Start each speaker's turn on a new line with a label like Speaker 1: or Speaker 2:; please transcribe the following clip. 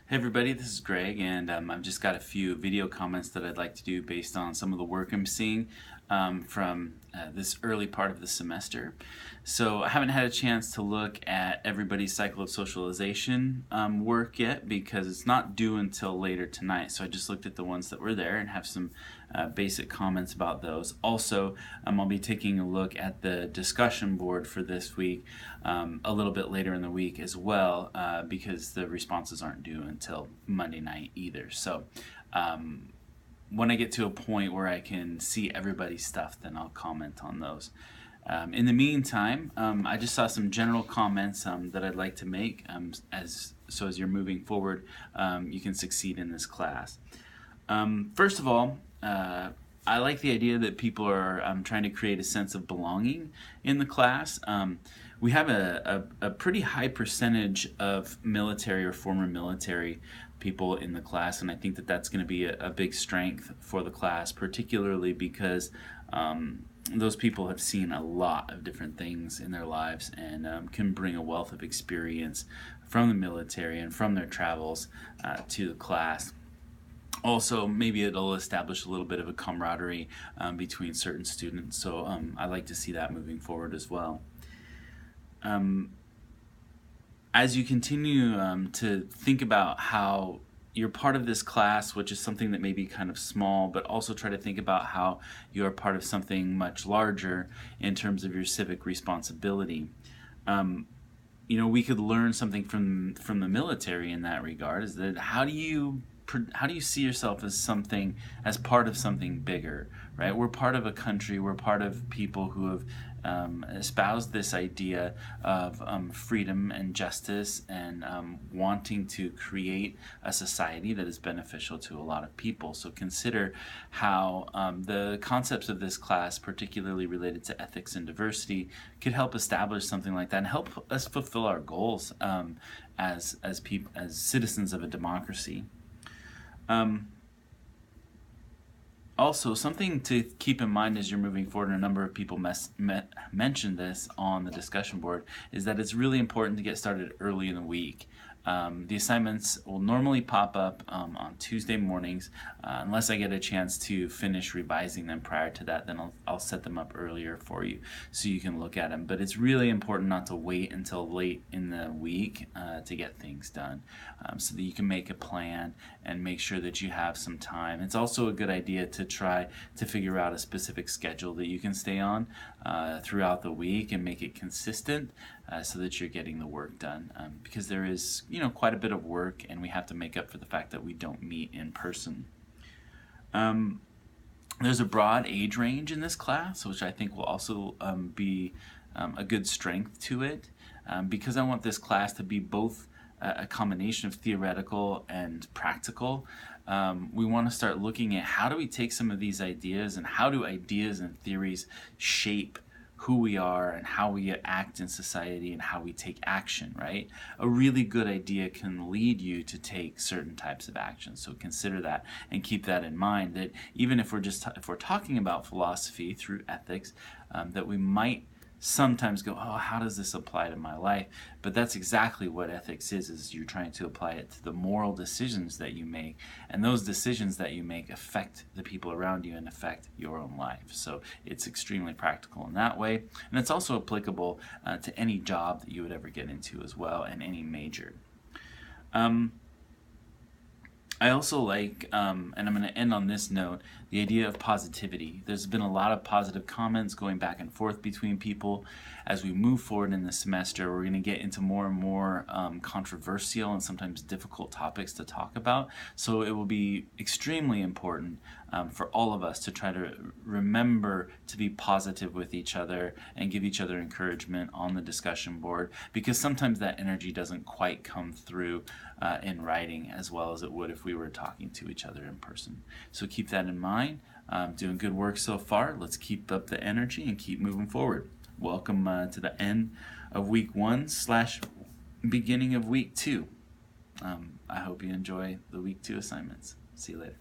Speaker 1: Hey everybody, this is Greg, and I've just got a few video comments that I'd like to do based on some of the work I'm seeing from this early part of the semester. So I haven't had a chance to look at everybody's cycle of socialization work yet because it's not due until later tonight. So I just looked at the ones that were there and have some basic comments about those. Also, I'll be taking a look at the discussion board for this week a little bit later in the week as well because the responses aren't due until Monday night either. So when I get to a point where I can see everybody's stuff, then I'll comment on those. In the meantime, I just saw some general comments that I'd like to make as you're moving forward, you can succeed in this class. First of all, I like the idea that people are trying to create a sense of belonging in the class. We have a pretty high percentage of military or former military people in the class, and I think that that's going to be a big strength for the class, particularly because those people have seen a lot of different things in their lives and can bring a wealth of experience from the military and from their travels to the class. Also, maybe it'll establish a little bit of a camaraderie between certain students, so I like to see that moving forward as well. As you continue to think about how you're part of this class, which is something that may be kind of small, but also try to think about how you're part of something much larger in terms of your civic responsibility. We could learn something from the military in that regard, is that how do you see yourself as part of something bigger, right? We're part of a country, we're part of people who have espoused this idea of freedom and justice and wanting to create a society that is beneficial to a lot of people. So consider how the concepts of this class, particularly related to ethics and diversity, could help establish something like that and help us fulfill our goals as citizens of a democracy. Also, something to keep in mind as you're moving forward, and a number of people mentioned this on the discussion board, is that it's really important to get started early in the week. The assignments will normally pop up on Tuesday mornings. Unless I get a chance to finish revising them prior to that, then I'll set them up earlier for you so you can look at them. But it's really important not to wait until late in the week to get things done, so that you can make a plan and make sure that you have some time. It's also a good idea to try to figure out a specific schedule that you can stay on throughout the week and make it consistent so that you're getting the work done, because there is quite a bit of work, and we have to make up for the fact that we don't meet in person. There's a broad age range in this class, which I think will also be a good strength to it, because I want this class to be both a combination of theoretical and practical. We want to start looking at how do we take some of these ideas, and how do ideas and theories shape who we are and how we act in society and how we take action, right? A really good idea can lead you to take certain types of action. So consider that and keep that in mind, that even if we're talking about philosophy through ethics, that we might sometimes go, oh, how does this apply to my life? But that's exactly what ethics is you're trying to apply it to the moral decisions that you make, and those decisions that you make affect the people around you and affect your own life. So it's extremely practical in that way, and it's also applicable to any job that you would ever get into as well, and any major. I also like, and I'm going to end on this note, the idea of positivity. There's been a lot of positive comments going back and forth between people. As we move forward in the semester, we're going to get into more and more controversial and sometimes difficult topics to talk about. So it will be extremely important for all of us to try to remember to be positive with each other and give each other encouragement on the discussion board, because sometimes that energy doesn't quite come through in writing as well as it would if we were talking to each other in person. So keep that in mind. Doing good work so far. Let's keep up the energy and keep moving forward. Welcome to the end of week 1 / beginning of week 2. I hope you enjoy the week 2 assignments. See you later.